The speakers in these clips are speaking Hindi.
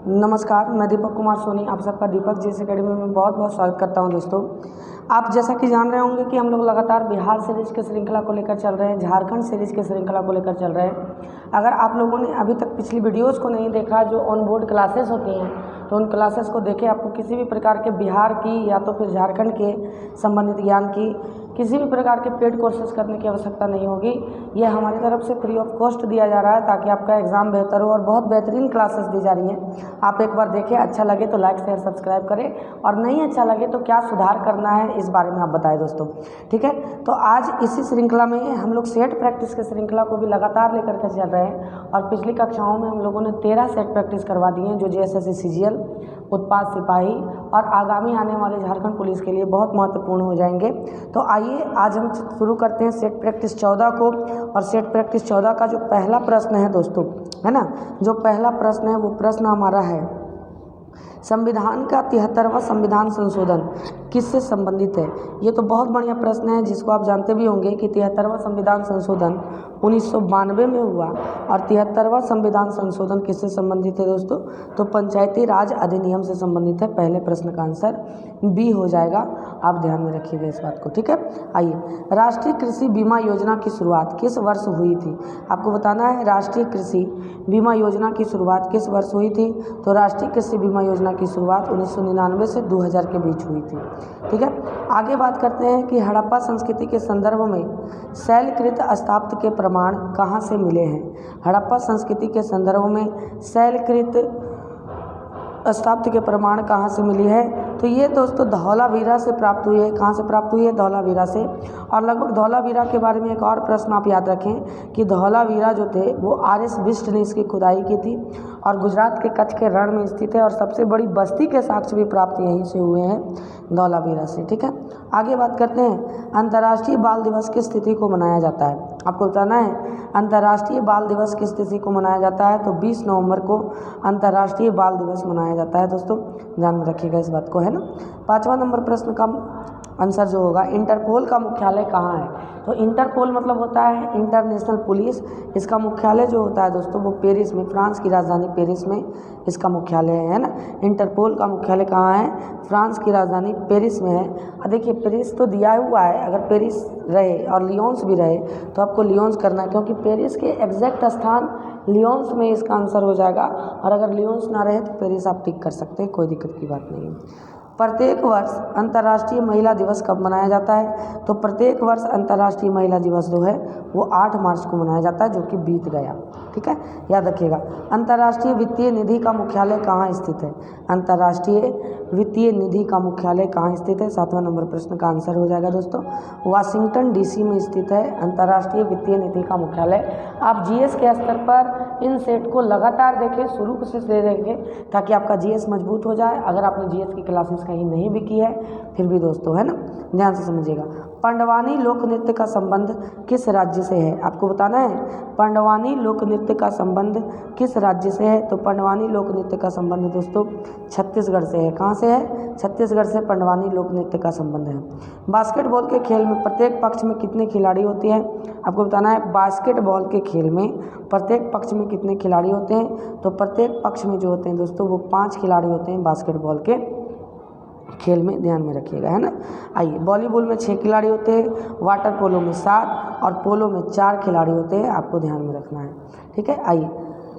नमस्कार, मैं दीपक कुमार सोनी आप सबका दीपक जीएस एकेडमी में बहुत बहुत स्वागत करता हूं। दोस्तों, आप जैसा कि जान रहे होंगे कि हम लोग लगातार बिहार सीरीज के श्रृंखला को लेकर चल रहे हैं, झारखंड सीरीज के श्रृंखला को लेकर चल रहे हैं। अगर आप लोगों ने अभी तक पिछली वीडियोस को नहीं देखा जो ऑन बोर्ड क्लासेस होती हैं, तो उन क्लासेस को देखें। आपको किसी भी प्रकार के बिहार की या तो फिर झारखंड के संबंधित ज्ञान की किसी भी प्रकार के पेड कोर्सेज करने की आवश्यकता नहीं होगी। ये हमारी तरफ से फ्री ऑफ कॉस्ट दिया जा रहा है ताकि आपका एग्ज़ाम बेहतर हो, और बहुत बेहतरीन क्लासेस दी जा रही हैं। आप एक बार देखें, अच्छा लगे तो लाइक शेयर सब्सक्राइब करें, और नहीं अच्छा लगे तो क्या सुधार करना है इस बारे में आप बताएं दोस्तों। ठीक है, तो आज इसी श्रृंखला में हम लोग सेट प्रैक्टिस के श्रृंखला को भी लगातार लेकर के चल रहे हैं, और पिछली कक्षाओं में हम लोगों ने 13 सेट प्रैक्टिस करवा दिए हैं जो JSS CGL, उत्पाद सिपाही और आगामी आने वाले झारखंड पुलिस के लिए बहुत महत्वपूर्ण हो जाएंगे। तो आइए आज हम शुरू करते हैं सेट प्रैक्टिस 14 को। और सेट प्रैक्टिस 14 का जो पहला प्रश्न है दोस्तों, है ना, जो पहला प्रश्न है वो प्रश्न हमारा है, संविधान का 73वां संविधान संशोधन किससे संबंधित है। ये तो बहुत बढ़िया प्रश्न है जिसको आप जानते भी होंगे कि 73वां संविधान संशोधन 1992 में हुआ, और 73वां संविधान संशोधन किससे संबंधित है दोस्तों, तो पंचायती राज अधिनियम से संबंधित है। पहले प्रश्न का आंसर बी हो जाएगा, आप ध्यान में रखिएगा इस बात को। ठीक है, आइए, राष्ट्रीय कृषि बीमा योजना की शुरुआत किस वर्ष हुई थी। आपको बताना है राष्ट्रीय कृषि बीमा योजना की शुरुआत किस वर्ष हुई थी। तो राष्ट्रीय कृषि बीमा योजना की शुरुआत 1999 से 2000 के बीच हुई थी। ठीक है, आगे बात करते हैं कि हड़प्पा संस्कृति के संदर्भ में शैलकृत स्थापत्य के प्रमाण कहाँ से मिले हैं। हड़प्पा संस्कृति के संदर्भ में शैलकृत स्थापत्य के प्रमाण कहाँ से मिली है, तो ये दोस्तों धौलावीरा से प्राप्त हुई है। कहाँ से प्राप्त हुई है, धौलावीरा से। और लगभग धौलावीरा के बारे में एक और प्रश्न आप याद रखें कि धौलावीरा जो थे वो RS बिष्ट ने इसकी खुदाई की थी, और गुजरात के कच्छ के रण में स्थित है, और सबसे बड़ी बस्ती के साक्ष्य भी प्राप्त यहीं से हुए हैं, धौलावीरा से। ठीक है, आगे बात करते हैं, अंतर्राष्ट्रीय बाल दिवस किस तिथि को मनाया जाता है। आपको बताना है अंतर्राष्ट्रीय बाल दिवस किस तिथि को मनाया जाता है, तो 20 नवंबर को अंतर्राष्ट्रीय बाल दिवस मनाया जाता है दोस्तों, ध्यान में रखिएगा इस बात को, है ना। 5वां नंबर प्रश्न का आंसर जो होगा, इंटरपोल का मुख्यालय कहाँ है। तो इंटरपोल मतलब होता है इंटरनेशनल पुलिस। इसका मुख्यालय जो होता है दोस्तों वो पेरिस में, फ्रांस की राजधानी पेरिस में इसका मुख्यालय है ना। इंटरपोल का मुख्यालय कहाँ है, फ्रांस की राजधानी पेरिस में है। और देखिए, पेरिस तो दिया हुआ है, अगर पेरिस रहे और लियोन्स भी रहे तो आपको लियोन्स करना है, क्योंकि पेरिस के एग्जैक्ट स्थान लियोन्स में इसका आंसर हो जाएगा। और अगर लियोन्स ना रहे तो पेरिस आप टिक कर सकते हैं, कोई दिक्कत की बात नहीं है। प्रत्येक वर्ष अंतर्राष्ट्रीय महिला दिवस कब मनाया जाता है, तो प्रत्येक वर्ष अंतर्राष्ट्रीय महिला दिवस जो है वो 8 मार्च को मनाया जाता है, जो कि बीत गया। ठीक है, याद रखिएगा। अंतर्राष्ट्रीय वित्तीय निधि का मुख्यालय कहाँ स्थित है, अंतर्राष्ट्रीय वित्तीय निधि का मुख्यालय कहाँ स्थित है। 7वां नंबर प्रश्न का आंसर हो जाएगा दोस्तों, वाशिंगटन DC में स्थित है अंतर्राष्ट्रीय वित्तीय निधि का मुख्यालय। आप GS के स्तर पर इन सेट को लगातार देखें, शुरू से देखें, ताकि आपका GS मजबूत हो जाए। अगर आपने GS की क्लासेस कहीं नहीं भी की है फिर भी दोस्तों, है ना, ध्यान से समझिएगा। पंडवानी लोक नृत्य का संबंध किस राज्य से है। आपको बताना है पंडवानी लोक नृत्य का संबंध किस राज्य से है, तो पंडवानी लोक नृत्य का संबंध दोस्तों छत्तीसगढ़ से है। कहाँ से है, छत्तीसगढ़ से पंडवानी लोक नृत्य का संबंध है। बास्केटबॉल के खेल में प्रत्येक पक्ष में कितने खिलाड़ी होते हैं। आपको बताना है बास्केटबॉल के खेल में प्रत्येक पक्ष में कितने खिलाड़ी होते हैं, तो प्रत्येक पक्ष में जो होते हैं दोस्तों वो 5 खिलाड़ी होते हैं बास्केटबॉल के खेल में, ध्यान में रखिएगा, है ना। आइए, वॉलीबॉल में 6 खिलाड़ी होते हैं, वाटर पोलो में 7 और पोलो में 4 खिलाड़ी होते हैं, आपको ध्यान में रखना है। ठीक है, आइए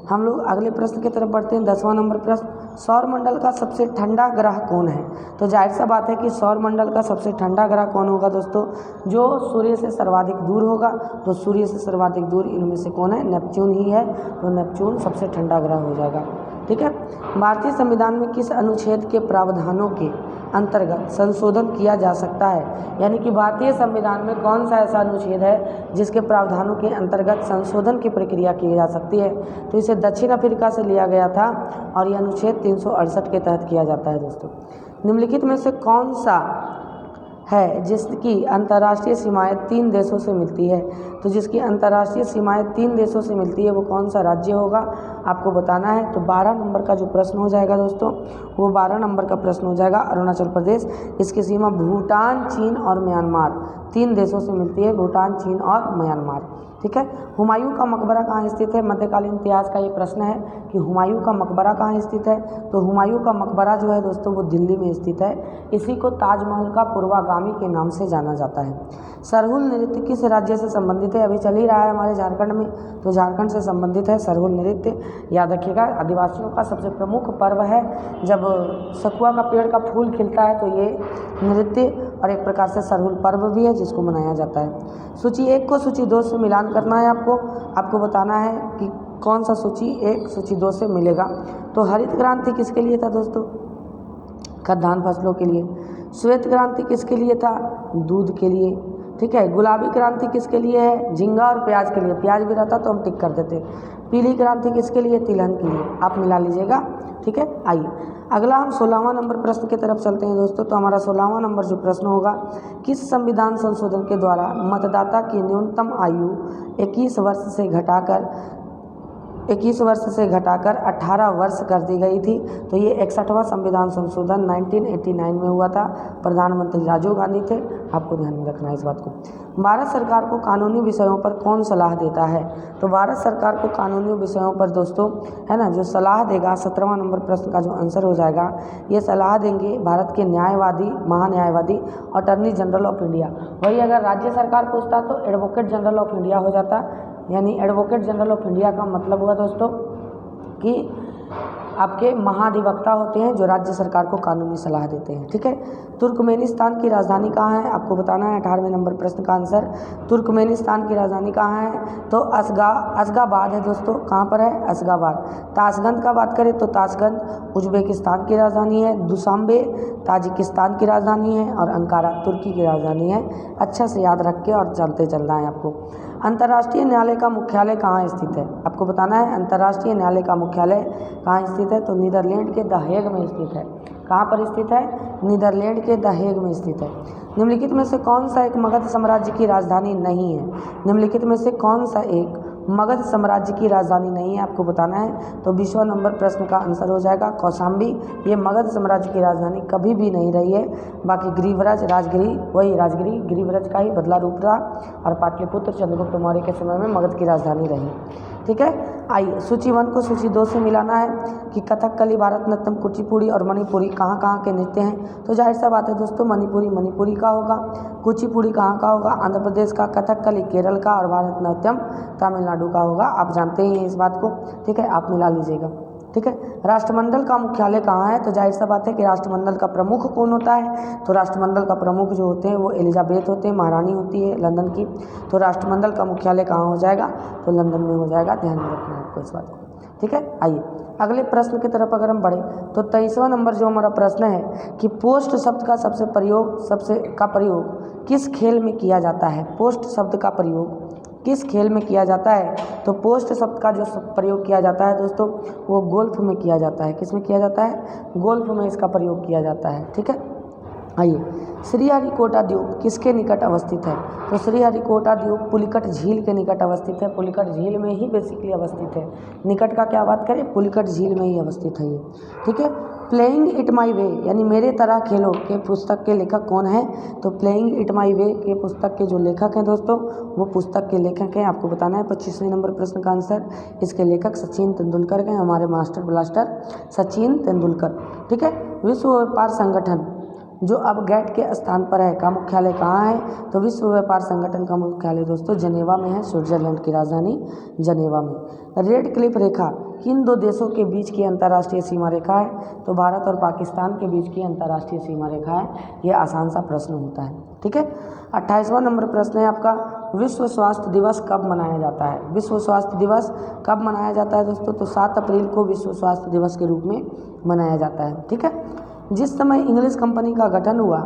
हम लोग अगले प्रश्न की तरफ बढ़ते हैं। 10वां नंबर प्रश्न, सौर मंडल का सबसे ठंडा ग्रह कौन है। तो जाहिर सा बात है कि सौर मंडल का सबसे ठंडा ग्रह कौन होगा दोस्तों, जो सूर्य से सर्वाधिक दूर होगा। तो सूर्य से सर्वाधिक दूर इनमें से कौन है, नेपच्यून ही है, तो नेपच्यून सबसे ठंडा ग्रह हो जाएगा। ठीक है, भारतीय संविधान में किस अनुच्छेद के प्रावधानों के अंतर्गत संशोधन किया जा सकता है, यानी कि भारतीय संविधान में कौन सा ऐसा अनुच्छेद है जिसके प्रावधानों के अंतर्गत संशोधन की प्रक्रिया की जा सकती है। तो इसे दक्षिण अफ्रीका से लिया गया था, और यह अनुच्छेद 368 के तहत किया जाता है दोस्तों। निम्नलिखित में से कौन सा है जिसकी अंतर्राष्ट्रीय सीमाएं 3 देशों से मिलती है। तो जिसकी अंतर्राष्ट्रीय सीमाएं 3 देशों से मिलती है वो कौन सा राज्य होगा, आपको बताना है। तो 12 नंबर का जो प्रश्न हो जाएगा दोस्तों, वो 12 नंबर का प्रश्न हो जाएगा अरुणाचल प्रदेश। इसकी सीमा भूटान, चीन और म्यांमार 3 देशों से मिलती है, भूटान, चीन और म्यांमार। ठीक है। हुमायूं का मकबरा कहाँ स्थित है? मध्यकालीन इतिहास का ये प्रश्न है कि हुमायूं का मकबरा कहाँ स्थित है। तो हुमायूं का मकबरा जो है दोस्तों वो दिल्ली में स्थित है। इसी को ताजमहल का पूर्वागामी के नाम से जाना जाता है। सरहुल नृत्य किस राज्य से संबंधित है? अभी चल ही रहा है हमारे झारखंड में, तो झारखंड से संबंधित है सरहुल नृत्य। याद रखिएगा, आदिवासियों का सबसे प्रमुख पर्व है। जब सखुआ का पेड़ का फूल खिलता है तो ये नृत्य और एक प्रकार से सरहुल पर्व भी है जिसको मनाया जाता है। सूची 1 को सूची 2 से मिलान करना है आपको बताना है कि कौन सा सूची 1 सूची 2 से मिलेगा। तो हरित क्रांति किसके लिए था दोस्तों? खाद्यान्न फसलों के लिए। श्वेत क्रांति किसके लिए था? दूध के लिए, ठीक है। गुलाबी क्रांति किसके लिए है? झींगा और प्याज के लिए, प्याज भी रहता तो हम टिक कर देते। पीली क्रांति किसके लिए? तिलहन के लिए, आप मिला लीजिएगा, ठीक है। आइए अगला हम 16वां नंबर प्रश्न की तरफ चलते हैं दोस्तों। तो हमारा 16वां नंबर जो प्रश्न होगा, किस संविधान संशोधन के द्वारा मतदाता की न्यूनतम आयु 21 वर्ष से घटाकर 18 वर्ष कर दी गई थी? तो ये 61वां संविधान संशोधन 1989 में हुआ था। प्रधानमंत्री राजीव गांधी थे, आपको ध्यान में रखना है इस बात को। भारत सरकार को कानूनी विषयों पर कौन सलाह देता है? तो भारत सरकार को कानूनी विषयों पर दोस्तों है ना जो सलाह देगा, 17वां नंबर प्रश्न का जो आंसर हो जाएगा, ये सलाह देंगे भारत के न्यायवादी, महान्यायवादी, अटर्नी जनरल ऑफ इंडिया। वही अगर राज्य सरकार पूछता तो एडवोकेट जनरल ऑफ इंडिया हो जाता। यानी एडवोकेट जनरल ऑफ इंडिया का मतलब हुआ दोस्तों कि आपके महाधिवक्ता होते हैं जो राज्य सरकार को कानूनी सलाह देते हैं, ठीक है। तुर्कमेनिस्तान की राजधानी कहाँ है? आपको बताना है 18वें नंबर प्रश्न का आंसर। तुर्कमेनिस्तान की राजधानी कहाँ है? तो अशगाबाद है दोस्तों। कहाँ पर है? अशगाबाद। ताशकंद का बात करें तो ताशकंद उज्बेकिस्तान की राजधानी है। दुशांबे ताजिकिस्तान की राजधानी है। और अंकारा तुर्की की राजधानी है। अच्छा से याद रख के और चलते चलना है आपको। अंतर्राष्ट्रीय न्यायालय का मुख्यालय कहाँ स्थित है? आपको बताना है अंतर्राष्ट्रीय न्यायालय का मुख्यालय कहाँ स्थित है? तो नीदरलैंड के द हेग में स्थित है। कहाँ पर स्थित है? नीदरलैंड के द हेग में स्थित है। निम्नलिखित में से कौन सा एक मगध साम्राज्य की राजधानी नहीं है? निम्नलिखित में से कौन सा एक मगध साम्राज्य की राजधानी नहीं है? आपको बताना है। तो 20वां नंबर प्रश्न का आंसर हो जाएगा कौशाम्बी। ये मगध साम्राज्य की राजधानी कभी भी नहीं रही है। बाकी गिरिव्रज, राजगिरी, वही राजगिरी गिरिव्रज का ही बदला रूप रहा। और पाटलिपुत्र चंद्रगुप्त मौर्य के समय में मगध की राजधानी रही, ठीक है। आइए सूची 1 को सूची 2 से मिलाना है कि कथकली, भारतनाट्यम, कुचिपुड़ी और मणिपुरी कहाँ कहाँ के नृत्य हैं। तो जाहिर सा बात है दोस्तों, मणिपुरी का होगा। कुचिपुड़ी कहाँ का होगा? आंध्र प्रदेश का। कथकली केरल का। और भारतनाट्यम तमिलनाडु का होगा। आप जानते ही हैं इस बात को, ठीक है, आप मिला लीजिएगा, ठीक है। राष्ट्रमंडल का मुख्यालय कहाँ है? तो जाहिर सा बात है कि राष्ट्रमंडल का प्रमुख कौन होता है? तो राष्ट्रमंडल का प्रमुख जो होते हैं वो एलिजाबेथ होते हैं, महारानी होती है लंदन की। तो राष्ट्रमंडल का मुख्यालय कहाँ हो जाएगा? तो लंदन में हो जाएगा। ध्यान में रखना है आपको इस बात को, ठीक है। आइए अगले प्रश्न की तरफ अगर हम बढ़े तो 23वां नंबर जो हमारा प्रश्न है कि पोस्ट शब्द का प्रयोग किस खेल में किया जाता है? पोस्ट शब्द का प्रयोग किस खेल में किया जाता है? तो पोस्ट शब्द का जो प्रयोग किया जाता है दोस्तों वो गोल्फ में किया जाता है। किस में किया जाता है? गोल्फ में इसका प्रयोग किया जाता है, ठीक है। आइए श्रीहरिकोटा द्वीप किसके निकट अवस्थित है? तो श्रीहरिकोटा द्वीप पुलिकट झील के निकट अवस्थित है। पुलिकट झील में ही बेसिकली अवस्थित है। निकट का क्या बात करें? पुलिकट झील में ही अवस्थित है ये, ठीक है। प्लेइंग इट माई वे यानी मेरे तरह खेलो के पुस्तक के लेखक कौन है? तो प्लेइंग इट माई वे के पुस्तक के जो लेखक हैं दोस्तों वो पुस्तक के लेखक हैं। आपको बताना है 25वें नंबर प्रश्न का आंसर। इसके लेखक सचिन तेंदुलकर हैं, हमारे मास्टर ब्लास्टर सचिन तेंदुलकर, ठीक है। विश्व व्यापार संगठन जो अब गैट के स्थान पर है का मुख्यालय कहाँ है? तो विश्व व्यापार संगठन का मुख्यालय दोस्तों जनेवा में है। स्विट्जरलैंड की राजधानी जनेवा में। रेड क्लिफ रेखा किन दो देशों के बीच की अंतर्राष्ट्रीय सीमा रेखा है? तो भारत और पाकिस्तान के बीच की अंतर्राष्ट्रीय सीमा रेखा है। ये आसान सा प्रश्न होता है, ठीक है। 28वां नंबर प्रश्न है आपका, विश्व स्वास्थ्य दिवस कब मनाया जाता है? विश्व स्वास्थ्य दिवस कब मनाया जाता है दोस्तों? तो 7 अप्रैल को विश्व स्वास्थ्य दिवस के रूप में मनाया जाता है, ठीक है। जिस समय इंग्लिश कंपनी का गठन हुआ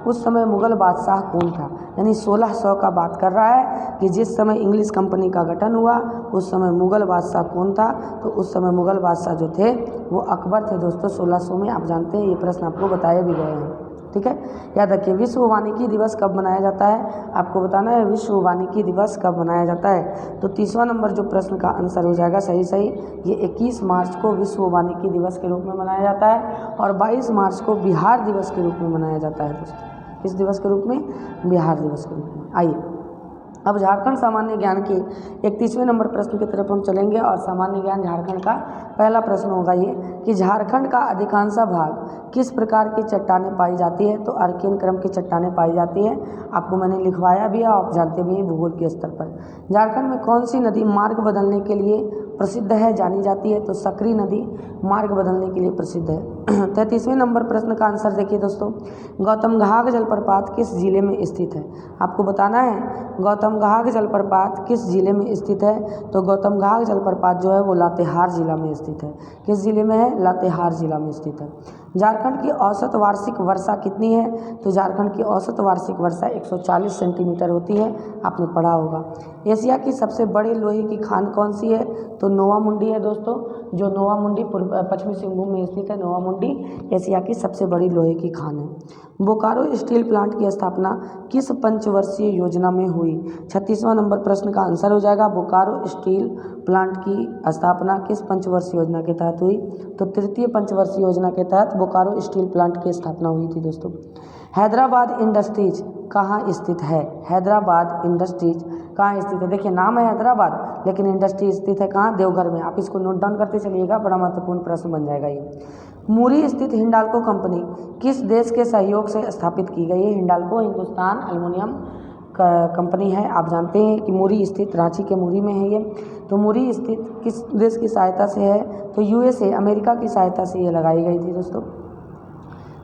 उस समय मुग़ल बादशाह कौन था? यानी 1600 का बात कर रहा है कि जिस समय इंग्लिश कंपनी का गठन हुआ उस समय मुग़ल बादशाह कौन था? तो उस समय मुग़ल बादशाह जो थे वो अकबर थे दोस्तों 1600 में। आप जानते हैं ये प्रश्न आपको बताए भी गए हैं, ठीक है। याद रखिए विश्व वानिकी दिवस कब मनाया जाता है? आपको बताना है विश्व वानिकी दिवस कब मनाया जाता है। तो 30वां नंबर जो प्रश्न का आंसर हो जाएगा सही ये 21 मार्च को विश्व वानिकी दिवस के रूप में मनाया जाता है। और 22 मार्च को बिहार दिवस के रूप में मनाया जाता है दोस्तों। किस दिवस के रूप में? बिहार दिवस के रूप में। आइए अब झारखंड सामान्य ज्ञान के 31वें नंबर प्रश्न की तरफ हम चलेंगे और सामान्य ज्ञान झारखंड का पहला प्रश्न होगा ये कि झारखंड का अधिकांश भाग किस प्रकार की चट्टानें पाई जाती है। तो अर्कियन क्रम की चट्टानें पाई जाती है। आपको मैंने लिखवाया भी है, आप जानते भी हैं भूगोल के स्तर पर। झारखंड में कौन सी नदी मार्ग बदलने के लिए प्रसिद्ध है, जानी जाती है। तो सकरी नदी मार्ग बदलने के लिए प्रसिद्ध है। 33वें नंबर प्रश्न का आंसर देखिए दोस्तों, गौतम घाघ जलप्रपात किस जिले में स्थित है। आपको बताना है गौतम घाघ जलप्रपात किस जिले में स्थित है। तो गौतम घाघ जलप्रपात जो है वो लातेहार जिला में स्थित है। किस जिले में है, लातेहार जिला में स्थित है। झारखंड की औसत वार्षिक वर्षा कितनी है। तो झारखंड की औसत वार्षिक वर्षा 140 सेंटीमीटर होती है, आपने पढ़ा होगा। एशिया की सबसे बड़ी लोहे की खान कौन सी है। तो नोवा मुंडी है दोस्तों, जो नोवा मुंडी पश्चिमी सिंहभूम में स्थित है। नोवा मुंडी एशिया की सबसे बड़ी लोहे की खान है। बोकारो स्टील प्लांट की स्थापना किस पंचवर्षीय योजना में हुई। 36वां नंबर प्रश्न का आंसर हो जाएगा, बोकारो स्टील प्लांट की स्थापना किस पंचवर्षीय योजना के तहत हुई। तो तृतीय पंचवर्षीय योजना के तहत बोकारो स्टील प्लांट की स्थापना हुई थी दोस्तों। हैदराबाद इंडस्ट्रीज कहाँ स्थित है। हैदराबाद इंडस्ट्रीज कहाँ स्थित है। देखिए नाम है हैदराबाद, लेकिन इंडस्ट्री स्थित है कहाँ, देवघर में। आप इसको नोट डाउन करते चलिएगा, बड़ा महत्वपूर्ण प्रश्न बन जाएगा ये। मुरी स्थित हिंडाल्को कंपनी किस देश के सहयोग से स्थापित की गई है। हिंडाल्को हिंदुस्तान एल्युमिनियम कंपनी है। आप जानते हैं कि मुरी स्थित रांची के मुरी में है ये। तो मुरी स्थित किस देश की सहायता से है। तो यूएसए अमेरिका की सहायता से ये लगाई गई थी दोस्तों।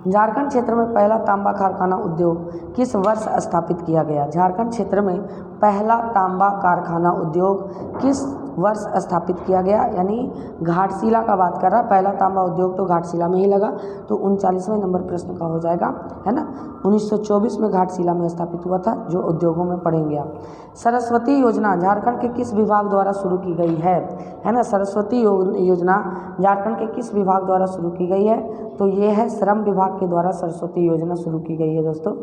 झारखंड क्षेत्र में पहला तांबा कारखाना उद्योग किस वर्ष स्थापित किया गया। झारखंड क्षेत्र में पहला तांबा कारखाना उद्योग किस वर्ष स्थापित किया गया, यानी घाटशिला का बात कर रहा। पहला तांबा उद्योग तो घाटशिला में ही लगा। तो 39वें नंबर प्रश्न का हो जाएगा, है ना। 1924 में घाटशिला में स्थापित हुआ था, जो उद्योगों में पढ़ेंगे आप। सरस्वती योजना झारखंड के किस विभाग द्वारा शुरू की गई है ना। सरस्वती योजना झारखंड के किस विभाग द्वारा शुरू की गई है। तो ये है श्रम विभाग के द्वारा सरस्वती योजना शुरू की गई है दोस्तों,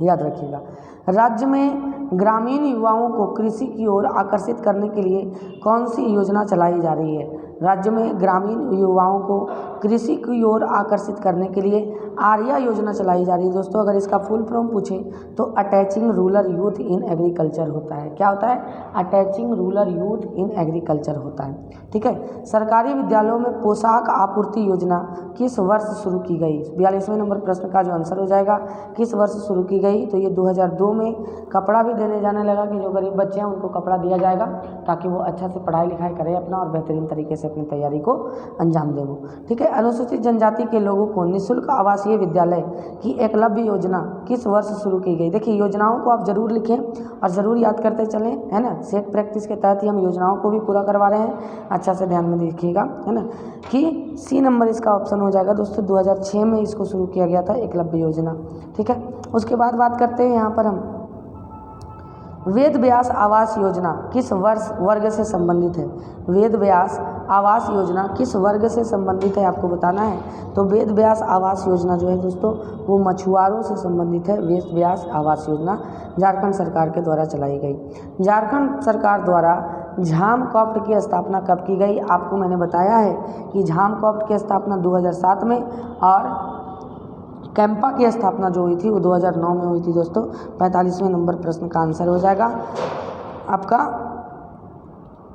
याद रखिएगा। राज्य में ग्रामीण युवाओं को कृषि की ओर आकर्षित करने के लिए कौन सी योजना चलाई जा रही है। राज्य में ग्रामीण युवाओं को कृषि की ओर आकर्षित करने के लिए आर्या योजना चलाई जा रही है दोस्तों। अगर इसका फुल फॉर्म पूछे तो attaching rural youth in agriculture होता है। क्या होता है, attaching rural youth in agriculture होता है, ठीक है। सरकारी विद्यालयों में पोशाक आपूर्ति योजना किस वर्ष शुरू की गई। 42वें नंबर प्रश्न का जो आंसर हो जाएगा, किस वर्ष शुरू की गई। तो ये 2002 में कपड़ा भी देने जाने लगा कि जो गरीब बच्चे हैं उनको कपड़ा दिया जाएगा, ताकि वो अच्छा से पढ़ाई लिखाई करें अपना और बेहतरीन तरीके से अपनी तैयारी को अंजाम दें वो, ठीक है। अनुसूचित जनजाति के लोगों को निःशुल्क आवासीय विद्यालय की एकलव्य योजना किस वर्ष शुरू की गई। देखिए योजनाओं को आप जरूर लिखें और ज़रूर याद करते चलें, है ना। सेट प्रैक्टिस के तहत ही हम योजनाओं को भी पूरा करवा रहे हैं, अच्छा से ध्यान में देखिएगा, है ना। कि सी नंबर इसका ऑप्शन हो जाएगा दोस्तों। 2006 में इसको शुरू किया गया था, एकलव्य योजना, ठीक है। उसके बाद बात करते हैं यहाँ पर हम वेद व्यास आवास योजना किस वर्ग से संबंधित है। वेद व्यास आवास योजना किस वर्ग से संबंधित है, आपको बताना है। तो वेद व्यास आवास योजना जो है दोस्तों वो मछुआरों से संबंधित है। वेद व्यास आवास योजना झारखंड सरकार के द्वारा चलाई गई। झारखंड सरकार द्वारा झाम कॉप्ट की स्थापना कब की गई। आपको मैंने बताया है कि झाम कॉप्ट की स्थापना 2007 में और कैंपा की स्थापना जो हुई थी वो 2009 में हुई थी दोस्तों। 45वें नंबर प्रश्न का आंसर हो जाएगा आपका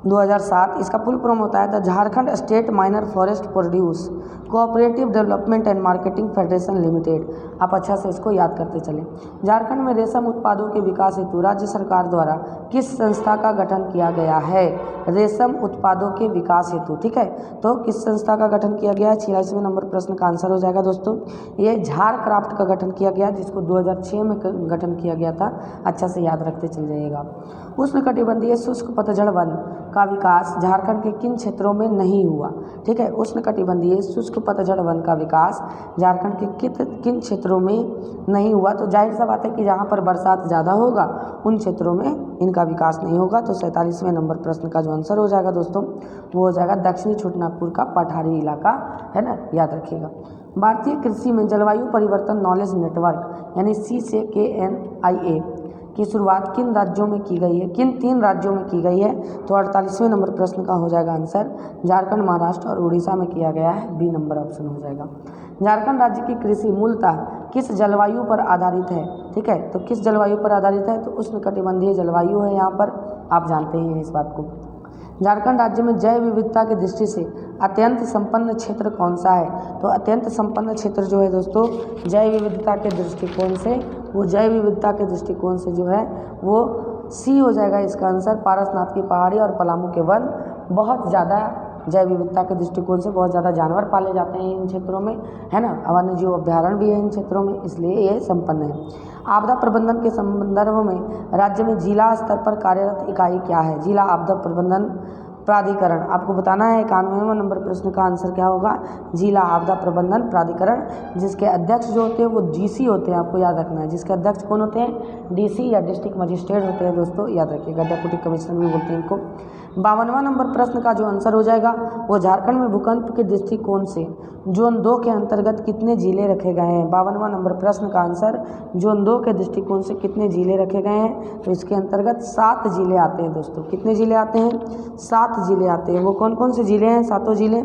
2007। इसका फुल फॉर्म होता है the Jharkhand state minor forest produce cooperative development and marketing federation limited. आप अच्छा से इसको याद करते चलें। झारखंड में रेशम उत्पादों के विकास हेतु राज्य सरकार द्वारा किस संस्था का गठन किया गया है। रेशम उत्पादों के विकास हेतु, ठीक है। तो किस संस्था का गठन किया गया है। 46वें नंबर प्रश्न का आंसर हो जाएगा दोस्तों, ये झारक्राफ्ट का गठन किया गया, जिसको 2006 में गठन किया गया था। अच्छा से याद रखते चल जाइएगा। उष्णकटिबंधीय शुष्क पतझड़ वन का विकास झारखंड के किन क्षेत्रों में नहीं हुआ, ठीक है। उष्णकटिबंधीय शुष्क पतझड़ वन का विकास झारखंड के किन क्षेत्रों में नहीं हुआ। तो जाहिर सा बात है कि जहाँ पर बरसात ज़्यादा होगा उन क्षेत्रों में इनका विकास नहीं होगा। तो 47वें नंबर प्रश्न का जो आंसर हो जाएगा दोस्तों वो हो जाएगा दक्षिणी छोटानागपुर का पठारी इलाका, है ना, याद रखिएगा। भारतीय कृषि में जलवायु परिवर्तन नॉलेज नेटवर्क यानी CCKNIA की शुरुआत किन राज्यों में की गई है, किन 3 राज्यों में की गई है। तो 48वें नंबर प्रश्न का हो जाएगा आंसर झारखंड, महाराष्ट्र और उड़ीसा में किया गया है। बी नंबर ऑप्शन हो जाएगा। झारखंड राज्य की कृषि मूलतः किस जलवायु पर आधारित है। ठीक है, तो किस जलवायु पर आधारित है, तो उष्णकटिबंधीय जलवायु है यहाँ पर, आप जानते ही हैं इस बात को। झारखंड राज्य में जैव विविधता की दृष्टि से अत्यंत संपन्न क्षेत्र कौन सा है, तो अत्यंत संपन्न क्षेत्र जो है दोस्तों जैव विविधता के दृष्टिकोण से, वो जैव विविधता के दृष्टिकोण से जो है वो सी हो जाएगा इसका आंसर। पारसनाथ की पहाड़ी और पलामू के वन बहुत ज़्यादा जैव विविधता के दृष्टिकोण से बहुत ज़्यादा जानवर पाले जाते हैं इन क्षेत्रों में, है ना। वन्य जीव अभ्यारण्य भी है इन क्षेत्रों में, इसलिए ये संपन्न है। आपदा प्रबंधन के संदर्भ में राज्य में जिला स्तर पर कार्यरत इकाई क्या है, जिला आपदा प्रबंधन प्राधिकरण। आपको बताना है 91वां नंबर प्रश्न का आंसर क्या होगा, जिला आपदा प्रबंधन प्राधिकरण, जिसके अध्यक्ष जो होते हैं वो डीसी होते हैं, आपको याद रखना है। जिसके अध्यक्ष कौन होते हैं, डीसी या डिस्ट्रिक्ट मजिस्ट्रेट होते हैं दोस्तों, याद रखिएगा, डेप्यूटी कमिश्नर भी बोलते हैं इनको। 52वां नंबर प्रश्न का जो आंसर हो जाएगा वो झारखंड में भूकंप के दृष्टिकोण से जोन 2 के अंतर्गत कितने जिले रखे गए हैं। 52वां नंबर प्रश्न का आंसर जोन 2 के दृष्टिकोण से कितने जिले रखे गए हैं, तो इसके अंतर्गत 7 जिले आते हैं दोस्तों। कितने जिले आते हैं, 7 जिले आते हैं। वो कौन कौन से जिले हैं, सातों जिले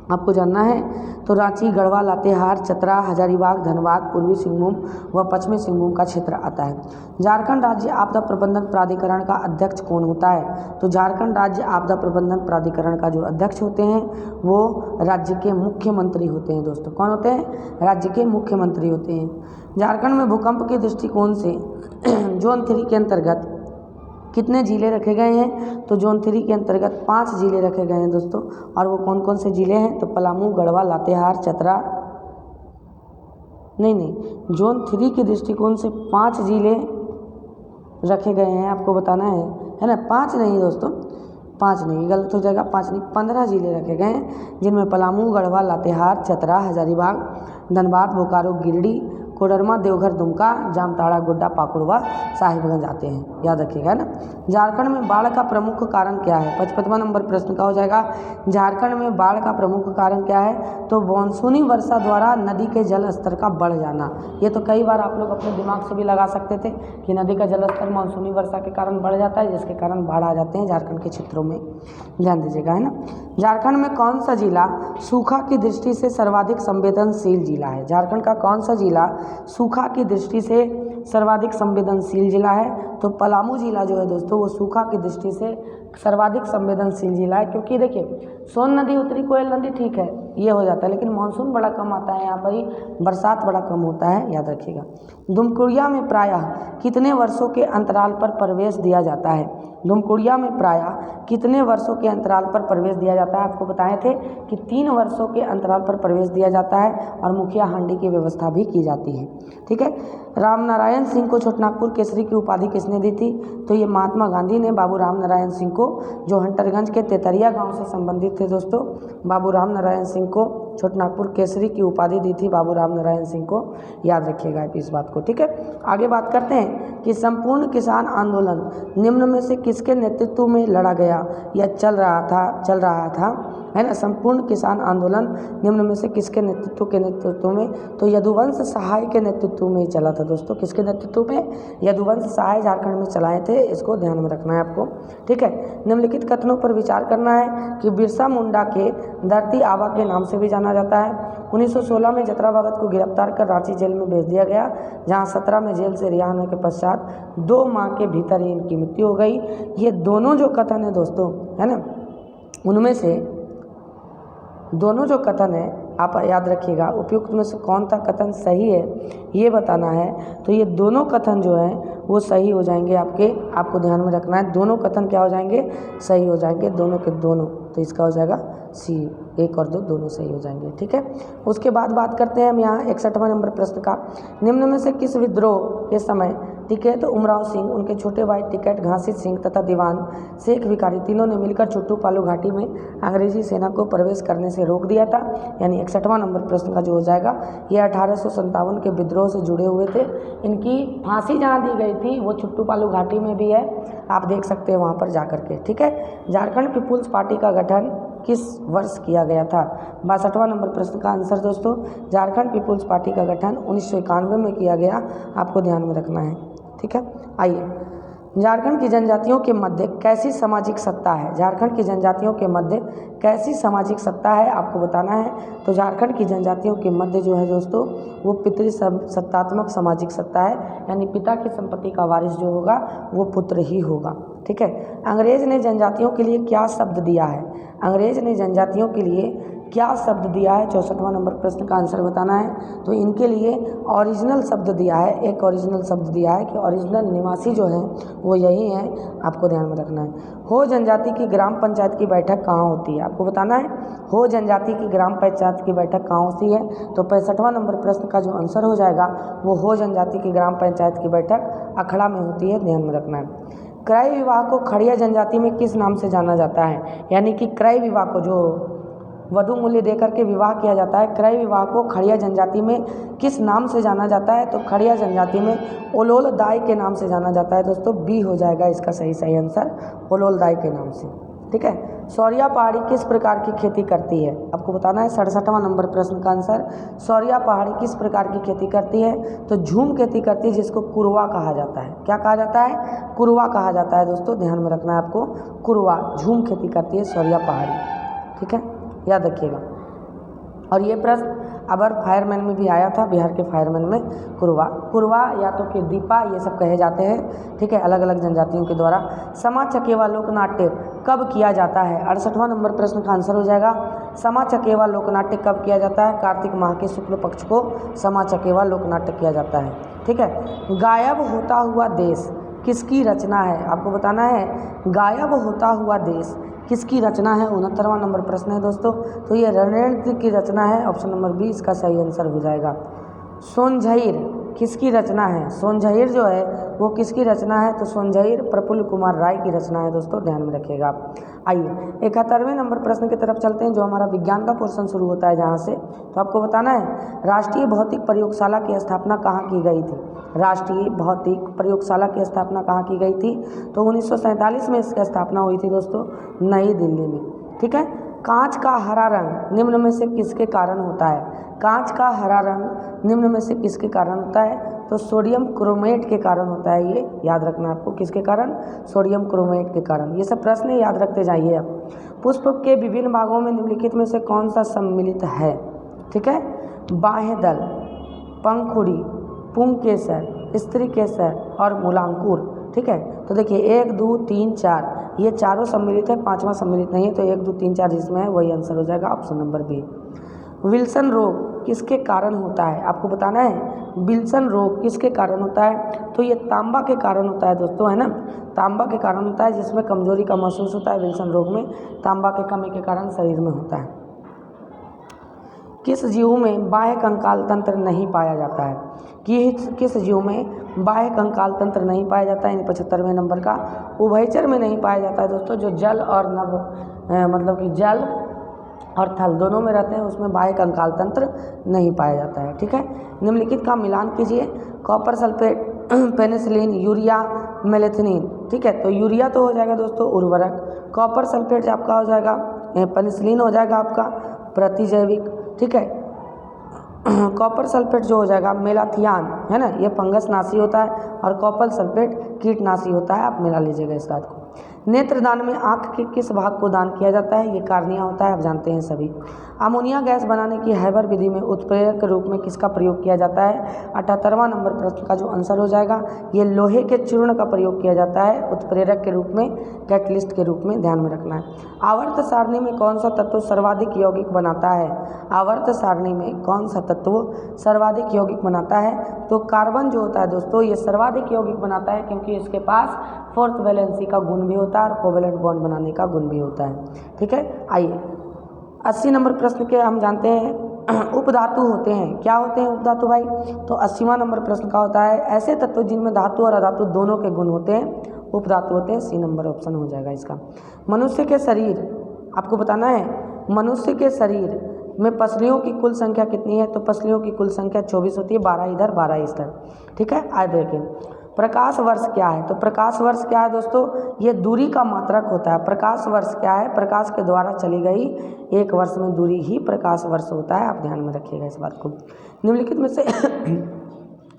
आपको जानना है। तो रांची, गढ़वा, लातेहार, चतरा, हजारीबाग, धनबाद, पूर्वी सिंहभूम व पश्चिमी सिंहभूम का क्षेत्र आता है। झारखंड राज्य आपदा प्रबंधन प्राधिकरण का अध्यक्ष कौन होता है, तो झारखंड राज्य आपदा प्रबंधन प्राधिकरण का जो अध्यक्ष होते हैं वो राज्य के मुख्यमंत्री होते हैं दोस्तों। कौन होते हैं, राज्य के मुख्यमंत्री होते हैं। झारखंड में भूकंप के दृष्टिकोण से जोन 3 के अंतर्गत कितने जिले रखे गए हैं, तो जोन 3 के अंतर्गत 5 जिले रखे गए हैं दोस्तों। और वो कौन कौन से जिले हैं, तो पलामू, गढ़वा, लातेहार, चतरा, नहीं जोन 3 के दृष्टिकोण से 5 जिले रखे गए हैं, आपको बताना है ना। 5 नहीं दोस्तों, 5 नहीं, गलत हो जाएगा, 5 नहीं 15 जिले रखे गए हैं, जिनमें पलामू, गढ़वा, लातेहार, चतरा, हजारीबाग, धनबाद, बोकारो, गिरिडीह, कोडरमा, देवघर, दुमका, जामताड़ा, गोड्डा, पाकुड़ व साहिबगंज आते हैं, याद रखिएगा ना। झारखंड में बाढ़ का प्रमुख कारण क्या है, 55वां नंबर प्रश्न का हो जाएगा। झारखंड में बाढ़ का प्रमुख कारण क्या है, तो मानसूनी वर्षा द्वारा नदी के जल स्तर का बढ़ जाना। ये तो कई बार आप लोग अपने दिमाग से भी लगा सकते थे कि नदी का जल स्तर मानसूनी वर्षा के कारण बढ़ जाता है, जिसके कारण बाढ़ आ जाते हैं झारखंड के क्षेत्रों में, ध्यान दीजिएगा, है ना। झारखंड में कौन सा जिला सूखा की दृष्टि से सर्वाधिक संवेदनशील जिला है, झारखंड का कौन सा जिला सूखा की दृष्टि से सर्वाधिक संवेदनशील जिला है, तो पलामू जिला जो है दोस्तों वो सूखा की दृष्टि से सर्वाधिक संवेदनशील जिला है। क्योंकि देखिए सोन नदी, उत्तरी कोयल नदी ठीक है ये हो जाता है, लेकिन मानसून बड़ा कम आता है यहाँ पर ही, बरसात बड़ा कम होता है, याद रखिएगा। दुमकुड़िया में प्रायः कितने वर्षों के अंतराल पर प्रवेश दिया जाता है, दुमकुड़िया में प्रायः कितने वर्षों के अंतराल पर प्रवेश दिया जाता है, आपको बताए थे कि 3 वर्षों के अंतराल पर प्रवेश दिया जाता है और मुखिया हांडी की व्यवस्था भी की जाती है। ठीक है, रामनारायण सिंह को छोटनागपुर केसरी की उपाधि किसने दी थी, तो ये महात्मा गांधी ने बाबू रामनारायण सिंह को, जो हंटरगंज के तेतरिया गांव से संबंधित थे दोस्तों, बाबू रामनारायण सिंह को छोटनागपुर केसरी की उपाधि दी थी बाबू रामनारायण सिंह को, याद रखिएगा इस बात को। ठीक है, आगे बात करते हैं कि संपूर्ण किसान आंदोलन निम्न में से किसके नेतृत्व में लड़ा गया या चल रहा था, है ना। संपूर्ण किसान आंदोलन निम्न में से किसके नेतृत्व में, तो यदुवंश सहाय के नेतृत्व में चला था दोस्तों। किसके नेतृत्व में, यदुवंश सहाय झारखंड में चलाए थे, इसको ध्यान में रखना है आपको। ठीक है, निम्नलिखित कथनों पर विचार करना है कि बिरसा मुंडा के धरती आबा के नाम से भी जाना जाता है। 1916 में जतरा भगत को गिरफ्तार कर रांची जेल में भेज दिया गया, जहां 17 में जेल से रिहा होने के पश्चात 2 माह के भीतर ही इनकी मृत्यु हो गई। ये दोनों जो कथन है दोस्तों, है ना, उनमें से दोनों जो कथन है आप याद रखिएगा, उपयुक्त में से कौन सा कथन सही है ये बताना है। तो ये दोनों कथन जो हैं वो सही हो जाएंगे आपको ध्यान में रखना है। दोनों कथन क्या हो जाएंगे, सही हो जाएंगे, दोनों के दोनों। तो इसका हो जाएगा सी, 1 और 2 दोनों सही हो जाएंगे। ठीक है, उसके बाद बात करते हैं हम यहाँ 61वां नंबर प्रश्न का। निम्न में से किस विद्रोह के समय टिकैत उमराव सिंह, उनके छोटे भाई टिकैत घासी सिंह तथा दीवान शेख भिखारी तीनों ने मिलकर चुट्टू पालू घाटी में अंग्रेजी सेना को प्रवेश करने से रोक दिया था, यानी 61वां नंबर प्रश्न का जो हो जाएगा ये 1857 के विद्रोह से जुड़े हुए थे। इनकी फांसी जहाँ दी गई थी वो चुट्टू पालू घाटी में भी है, आप देख सकते हैं वहाँ पर जा करके। ठीक है, झारखंड पीपुल्स पार्टी का गठन किस वर्ष किया गया था, 62वां नंबर प्रश्न का आंसर दोस्तों, झारखंड पीपुल्स पार्टी का गठन 1991 में किया गया, आपको ध्यान में रखना है। ठीक है, आइए झारखंड की जनजातियों के मध्य कैसी सामाजिक सत्ता है? झारखंड की जनजातियों के मध्य कैसी सामाजिक सत्ता है आपको बताना है। तो झारखंड की जनजातियों के मध्य जो है दोस्तों वो पितृसत्तात्मक सामाजिक सत्ता है, यानी पिता की संपत्ति का वारिस जो होगा वो पुत्र ही होगा। ठीक है। अंग्रेज ने जनजातियों के लिए क्या शब्द दिया है? अंग्रेज ने जनजातियों के लिए क्या शब्द दिया है? 64वां नंबर प्रश्न का आंसर बताना है। तो इनके लिए ओरिजिनल शब्द दिया है, एक ओरिजिनल शब्द दिया है कि ओरिजिनल निवासी जो है वो यही है, आपको ध्यान में रखना है। हो जनजाति की ग्राम पंचायत की बैठक कहाँ होती है? आपको बताना है हो जनजाति की ग्राम पंचायत की बैठक कहाँ होती है। तो 65वां नंबर प्रश्न का जो आंसर हो जाएगा वो हो जनजाति की ग्राम पंचायत की बैठक अखड़ा में होती है, ध्यान में रखना है। क्रय विवाह को खड़िया जनजाति में किस नाम से जाना जाता है? यानी कि क्रय विवाह को जो वधु मूल्य देकर के विवाह किया जाता है, क्रय विवाह को खड़िया जनजाति में किस नाम से जाना जाता है? तो खड़िया जनजाति में ओलोल दाई के नाम से जाना जाता है दोस्तों। बी हो जाएगा इसका सही आंसर, ओलोल दाई के नाम से। ठीक है। सौरिया पहाड़ी किस प्रकार की खेती करती है? आपको बताना है 67वां नंबर प्रश्न का आंसर। सौरिया पहाड़ी किस प्रकार की खेती करती है? तो झूम खेती करती है, जिसको कुरवा कहा जाता है। क्या कहा जाता है? कुरवा कहा जाता है दोस्तों, ध्यान में रखना है आपको। कुरवा झूम खेती करती है सौरिया पहाड़ी। ठीक है, याद रखिएगा। और ये प्रश्न अबर फायरमैन में भी आया था, बिहार के फायरमैन में कुरवा या तो फिर दीपा ये सब कहे जाते हैं। ठीक है, अलग अलग जनजातियों के द्वारा। समा चकेवा लोकनाट्य कब किया जाता है? 68वां नंबर प्रश्न का आंसर हो जाएगा। समा चकेवा लोकनाट्य कब किया जाता है? कार्तिक माह के शुक्ल पक्ष को समा चकेवा लोकनाट्य किया जाता है। ठीक है। गायब होता हुआ देश किसकी रचना है? आपको बताना है गायब होता हुआ देश किसकी रचना है? 69वां नंबर प्रश्न है दोस्तों। तो ये रणनीति की रचना है, ऑप्शन नंबर बी इसका सही आंसर हो जाएगा। सोनझईर किसकी रचना है? सोनझईर जो है वो किसकी रचना है? तो सोनझईर प्रफुल्ल कुमार राय की रचना है दोस्तों, ध्यान में रखिएगा। आइए 71वें नंबर प्रश्न की तरफ चलते हैं, जो हमारा विज्ञान का पोर्शन शुरू होता है जहाँ से। तो आपको बताना है राष्ट्रीय भौतिक प्रयोगशाला की स्थापना कहाँ की गई थी? राष्ट्रीय भौतिक प्रयोगशाला की स्थापना कहाँ की गई थी? तो 1947 में इसकी स्थापना हुई थी दोस्तों, नई दिल्ली में। ठीक है। कांच का हरा रंग निम्न में से किसके कारण होता है? कांच का हरा रंग निम्न में से किसके कारण होता है? तो सोडियम क्रोमेट के कारण होता है। ये याद रखना आपको, किसके कारण? सोडियम क्रोमेट के कारण। ये सब प्रश्न याद रखते जाइए आप। पुष्प के विभिन्न भागों में निम्नलिखित में से कौन सा सम्मिलित है? ठीक है। बाह्य दल, पंखुड़ी, पुंकेसर, स्त्री केसर और मूलांकुर। ठीक है। तो देखिए 1 2 3 4 ये चारों सम्मिलित है, पांचवा सम्मिलित नहीं है। तो 1 2 3 4 जिसमें है वही आंसर हो जाएगा, ऑप्शन नंबर बी। विल्सन रोग किसके कारण होता है? आपको बताना है विल्सन रोग किसके कारण होता है? तो ये तांबा के कारण होता है दोस्तों, है ना। तांबा के कारण होता है, जिसमें कमजोरी का महसूस होता है विल्सन रोग में, तांबा के कमी के कारण शरीर में होता है। किस जीव में बाह्य कंकाल तंत्र नहीं पाया जाता है? किस जीव में बाह्य कंकाल तंत्र नहीं पाया जाता है? 75वें नंबर का उभयचर में नहीं पाया जाता है दोस्तों, जो जल और नभ मतलब कि जल और थल दोनों में रहते हैं, उसमें बाह्य कंकाल तंत्र नहीं पाया जाता है। ठीक है। निम्नलिखित का मिलान कीजिए। कॉपर सल्फेट, पेनिसिलिन, यूरिया, मेलेथिनीन। ठीक है। तो यूरिया तो हो जाएगा दोस्तों उर्वरक, कॉपर सल्फेट आपका हो जाएगा, पेनिसिलिन हो जाएगा आपका प्रतिजैविक। ठीक है। कॉपर सल्फेट जो हो जाएगा मेलाथियान, है ना, ये फंगस नाशी होता है, और कॉपर सल्फेट कीटनाशी होता है। आप मिला लीजिएगा इस बात को। नेत्रदान में आँख के किस भाग को दान किया जाता है? ये कार्निया होता है, आप जानते हैं सभी। अमोनिया गैस बनाने की हैबर विधि में उत्प्रेरक के रूप में किसका प्रयोग किया जाता है? 78वां नंबर प्रश्न का जो आंसर हो जाएगा ये लोहे के चूर्ण का प्रयोग किया जाता है उत्प्रेरक के रूप में, कैटलिस्ट के रूप में, ध्यान में रखना है। आवर्त सारणी में कौन सा तत्व सर्वाधिक यौगिक बनाता है? आवर्त सारणी में कौन सा तत्व सर्वाधिक यौगिक बनाता है? तो कार्बन जो होता है दोस्तों ये सर्वाधिक यौगिक बनाता है, क्योंकि इसके पास फोर्थ वैलेंसी का गुण भी होता है और कोवेलेंट बॉन्ड बनाने का गुण भी होता है। ठीक है। आइए 80 नंबर प्रश्न के हम जानते हैं उपधातु होते हैं। क्या होते हैं उपधातु भाई? तो 80वां नंबर प्रश्न का होता है ऐसे तत्व जिनमें धातु और अधातु दोनों के गुण होते हैं, उपधातु होते हैं। सी नंबर ऑप्शन हो जाएगा इसका। मनुष्य के शरीर, आपको बताना है मनुष्य के शरीर में पसलियों की कुल संख्या कितनी है? तो पसलियों की कुल संख्या 24 होती है, 12 इधर 12 इधर। ठीक है। आइए देखें प्रकाश वर्ष क्या है? तो प्रकाश वर्ष क्या है दोस्तों? ये दूरी का मात्रक होता है। प्रकाश वर्ष क्या है? प्रकाश के द्वारा चली गई एक वर्ष में दूरी ही प्रकाश वर्ष होता है, आप ध्यान में रखिएगा इस बात को। निम्नलिखित में से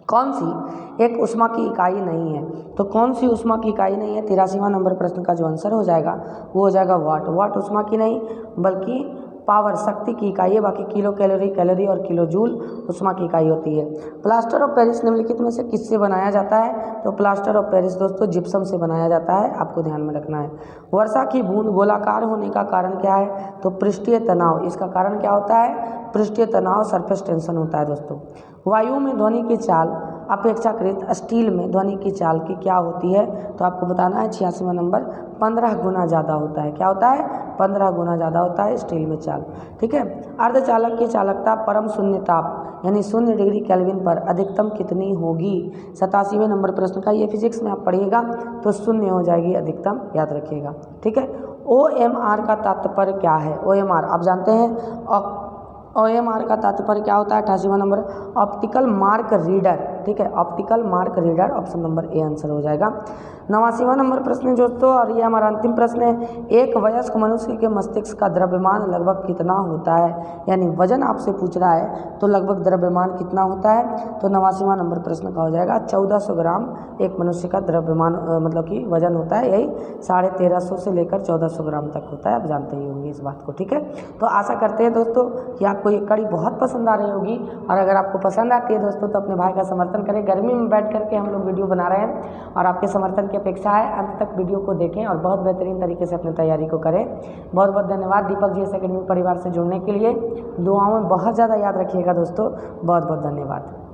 कौन सी एक ऊष्मा की इकाई नहीं है। तो कौन सी ऊष्मा की इकाई नहीं है, 83वां नंबर प्रश्न का जो आंसर हो जाएगा वो हो जाएगा वाट। वाट ऊष्मा की नहीं बल्कि पावर शक्ति की इकाई है। बाकी किलो कैलोरी, कैलोरी और किलो जूल ऊष्मा की इकाई होती है। प्लास्टर ऑफ पेरिस निम्नलिखित में से किससे बनाया जाता है, तो प्लास्टर ऑफ पेरिस दोस्तों जिप्सम से बनाया जाता है, आपको ध्यान में रखना है। वर्षा की बूंद गोलाकार होने का कारण क्या है, तो पृष्ठीय तनाव। इसका कारण क्या होता है, पृष्ठीय तनाव, सरफेस टेंशन होता है दोस्तों। वायु में ध्वनि की चाल अपेक्षाकृत स्टील में ध्वनि की चाल की क्या होती है, तो आपको बताना है 86वां नंबर 15 गुना ज़्यादा होता है। क्या होता है, 15 गुना ज़्यादा होता है स्टील में चाल। ठीक है। अर्धचालक की चालकता परम शून्य ताप यानी 0 डिग्री केल्विन पर अधिकतम कितनी होगी। 87वें नंबर प्रश्न का, ये फिजिक्स में आप पढ़िएगा तो 0 हो जाएगी अधिकतम, याद रखिएगा। ठीक है। OMR का तात्पर्य क्या है, OMR आप जानते हैं। OMR का तात्पर्य क्या होता है, 88वां नंबर ऑप्टिकल मार्क रीडर। ठीक है, optical mark reader, option number A answer हो जाएगा। 89वां नंबर प्रश्न है दोस्तों, और ये हमारा अंतिम प्रश्न है। एक वयस्क मनुष्य के मस्तिष्क का द्रव्यमान लगभग कितना होता है, यानी वजन आपसे पूछ रहा है तो लगभग द्रव्यमान कितना होता है, तो 89वां नंबर प्रश्न का हो जाएगा 1400 ग्राम एक मनुष्य का द्रव्यमान मतलब कि वजन होता है, यही 1350 से लेकर 1400 ग्राम तक होता है। आप जानते ही होंगे इस बात को। ठीक है, तो आशा करते हैं दोस्तों कि आपको ये कड़ी बहुत पसंद आ रही होगी, और अगर आपको पसंद आती है दोस्तों तो अपने भाई का समर्थन करें। गर्मी में बैठ करके हम लोग वीडियो बना रहे हैं और आपके समर्थन की अपेक्षा है, अंत तक वीडियो को देखें और बहुत बेहतरीन तरीके से अपनी तैयारी को करें। बहुत बहुत धन्यवाद दीपक जी एकेडमी परिवार से जुड़ने के लिए। दुआओं में बहुत ज़्यादा याद रखिएगा दोस्तों, बहुत बहुत धन्यवाद।